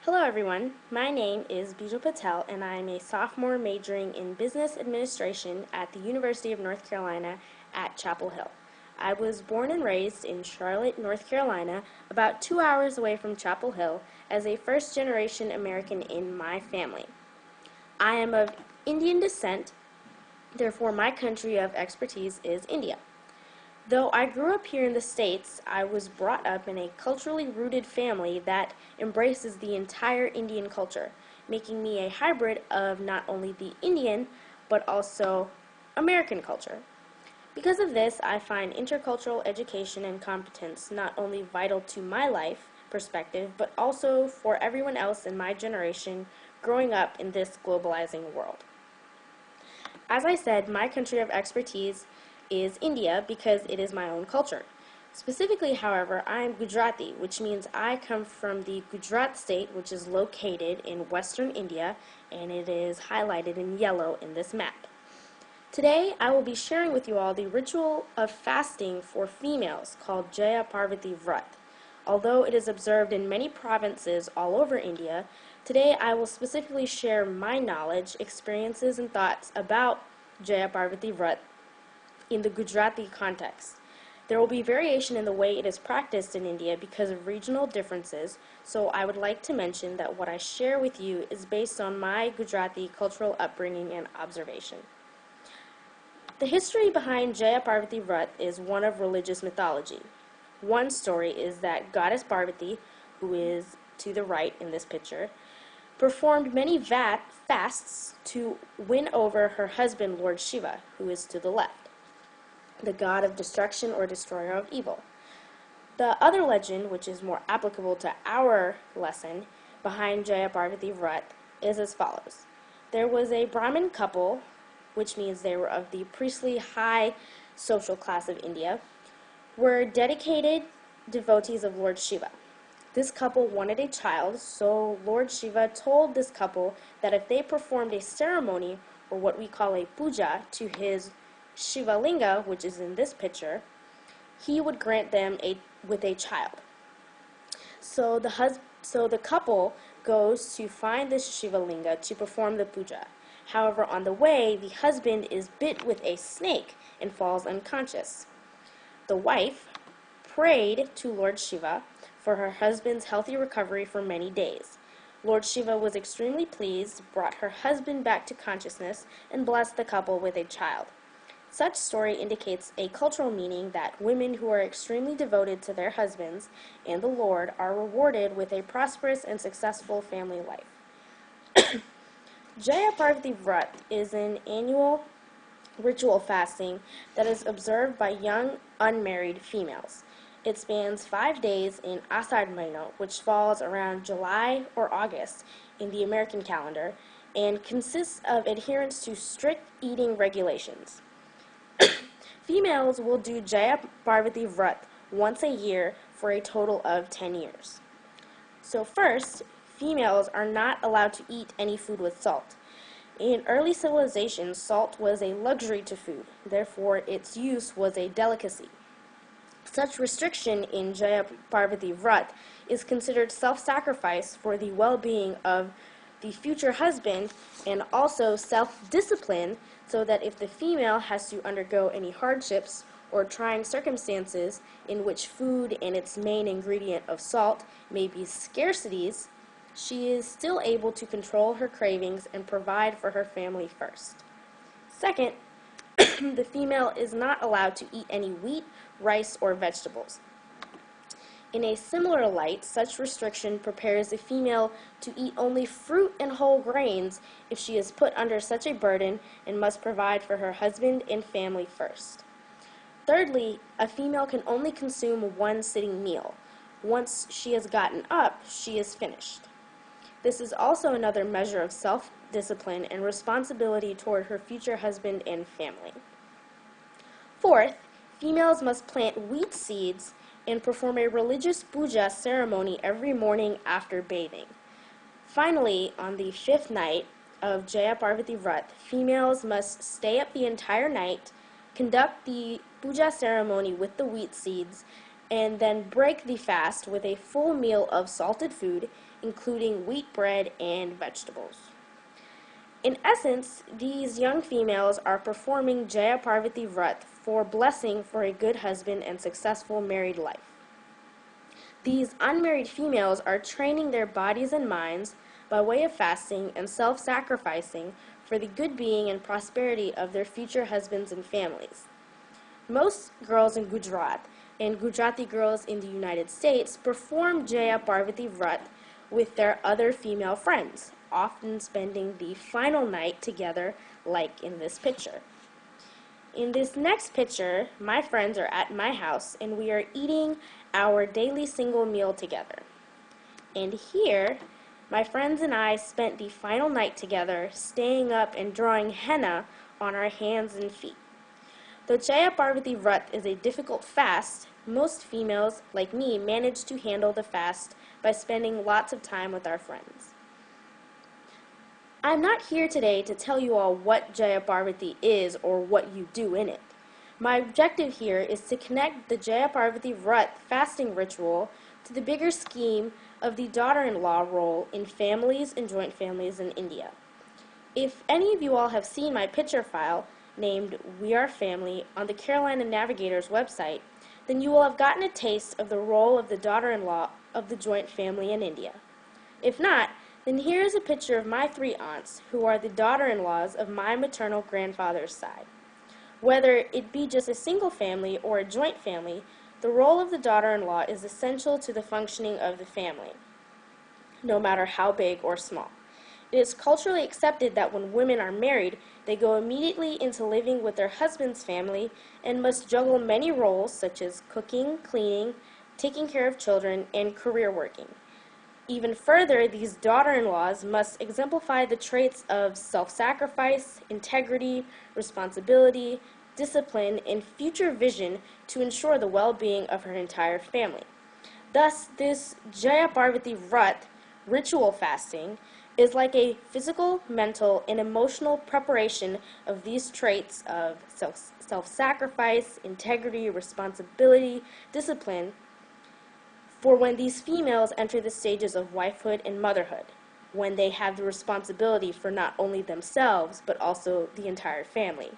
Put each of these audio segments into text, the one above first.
Hello everyone, my name is Bijal Patel and I am a sophomore majoring in business administration at the University of North Carolina at Chapel Hill. I was born and raised in Charlotte, North Carolina, about 2 hours away from Chapel Hill as a first-generation American in my family. I am of Indian descent, therefore my country of expertise is India. Though I grew up here in the States, I was brought up in a culturally rooted family that embraces the entire Indian culture, making me a hybrid of not only the Indian, but also American culture. Because of this, I find intercultural education and competence not only vital to my life perspective, but also for everyone else in my generation growing up in this globalizing world. As I said, my country of expertise is India because it is my own culture. Specifically, however, I am Gujrati, which means I come from the Gujarat state, which is located in western India, and it is highlighted in yellow in this map. Today, I will be sharing with you all the ritual of fasting for females called Jaya Parvati Vrat. Although it is observed in many provinces all over India, today I will specifically share my knowledge, experiences, and thoughts about Jaya Parvati Vrat in the Gujarati context. There will be variation in the way it is practiced in India because of regional differences, so I would like to mention that what I share with you is based on my Gujarati cultural upbringing and observation. The history behind Jaya Parvati Vrat is one of religious mythology. One story is that goddess Parvati, who is to the right in this picture, performed many fasts to win over her husband Lord Shiva, who is to the left, the god of destruction or destroyer of evil. The other legend, which is more applicable to our lesson behind Jaya Parvati Vrat, is as follows. There was a Brahmin couple, which means they were of the priestly high social class of India, were dedicated devotees of Lord Shiva. This couple wanted a child, so Lord Shiva told this couple that if they performed a ceremony, or what we call a puja, to his Shiva Linga, which is in this picture, he would grant them with a child. So the couple goes to find this Shiva Linga to perform the puja. However, on the way, the husband is bit with a snake and falls unconscious. The wife prayed to Lord Shiva for her husband's healthy recovery for many days. Lord Shiva was extremely pleased, brought her husband back to consciousness, and blessed the couple with a child. Such story indicates a cultural meaning that women who are extremely devoted to their husbands and the Lord are rewarded with a prosperous and successful family life. Jaya Parvati Vrat is an annual ritual fasting that is observed by young unmarried females. It spans 5 days in Asad Mahina, which falls around July or August in the American calendar, and consists of adherence to strict eating regulations. Females will do Jaya Parvati Vrat once a year for a total of 10 years. So first, females are not allowed to eat any food with salt. In early civilizations, salt was a luxury to food, therefore its use was a delicacy. Such restriction in Jaya Parvati Vrat is considered self-sacrifice for the well-being of the future husband and also self-discipline so that if the female has to undergo any hardships or trying circumstances in which food and its main ingredient of salt may be scarcities, she is still able to control her cravings and provide for her family first. Second, the female is not allowed to eat any wheat, rice, or vegetables. In a similar light, such restriction prepares a female to eat only fruit and whole grains if she is put under such a burden and must provide for her husband and family first. Thirdly, a female can only consume one sitting meal. Once she has gotten up, she is finished. This is also another measure of self-discipline and responsibility toward her future husband and family. Fourth, females must plant wheat seeds and perform a religious puja ceremony every morning after bathing. Finally, on the 5th night of Jaya Parvati Vrat, females must stay up the entire night, conduct the puja ceremony with the wheat seeds, and then break the fast with a full meal of salted food, including wheat bread and vegetables. In essence, these young females are performing Jaya Parvati Vrat for blessing for a good husband and successful married life. These unmarried females are training their bodies and minds by way of fasting and self-sacrificing for the good being and prosperity of their future husbands and families. Most girls in Gujarat and Gujrati girls in the United States perform Jaya Parvati Vrat with their other female friends, often spending the final night together like in this picture. In this next picture, my friends are at my house and we are eating our daily single meal together. And here, my friends and I spent the final night together, staying up and drawing henna on our hands and feet. Though Jaya Parvati Vrat is a difficult fast, most females, like me, manage to handle the fast by spending lots of time with our friends. I'm not here today to tell you all what Jaya Parvati is or what you do in it. My objective here is to connect the Jaya Parvati Vrat fasting ritual to the bigger scheme of the daughter-in-law role in families and joint families in India. If any of you all have seen my picture file named We Are Family on the Carolina Navigators website, then you will have gotten a taste of the role of the daughter-in-law of the joint family in India. If not, then here is a picture of my 3 aunts, who are the daughter-in-laws of my maternal grandfather's side. Whether it be just a single family or a joint family, the role of the daughter-in-law is essential to the functioning of the family, no matter how big or small. It is culturally accepted that when women are married, they go immediately into living with their husband's family and must juggle many roles such as cooking, cleaning, taking care of children, and career working. Even further, these daughter-in-laws must exemplify the traits of self-sacrifice, integrity, responsibility, discipline, and future vision to ensure the well-being of her entire family. Thus, this Jaya Parvati Vrat ritual fasting is like a physical, mental, and emotional preparation of these traits of self-sacrifice, integrity, responsibility, discipline, for when these females enter the stages of wifehood and motherhood, when they have the responsibility for not only themselves, but also the entire family.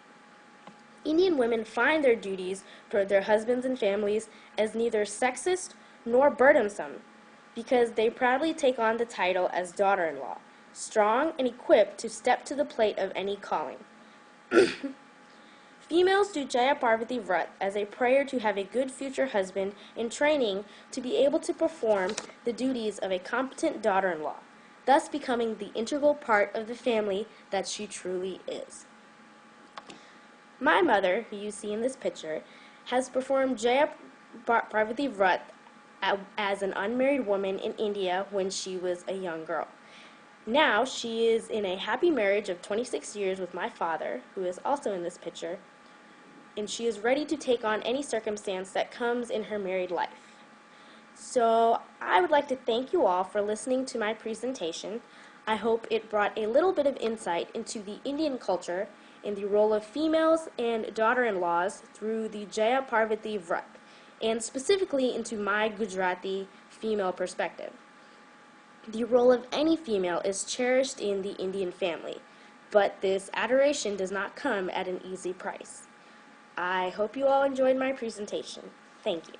Indian women find their duties toward their husbands and families as neither sexist nor burdensome, because they proudly take on the title as daughter-in-law, strong and equipped to step to the plate of any calling. Females do Jaya Parvati Vrat as a prayer to have a good future husband in training to be able to perform the duties of a competent daughter-in-law, thus becoming the integral part of the family that she truly is. My mother, who you see in this picture, has performed Jaya Parvati Vrat as an unmarried woman in India when she was a young girl. Now she is in a happy marriage of 26 years with my father, who is also in this picture, and she is ready to take on any circumstance that comes in her married life. So I would like to thank you all for listening to my presentation. I hope it brought a little bit of insight into the Indian culture and the role of females and daughter-in-laws through the Jaya Parvati Vrat, and specifically into my Gujarati female perspective. The role of any female is cherished in the Indian family, but this adoration does not come at an easy price. I hope you all enjoyed my presentation. Thank you.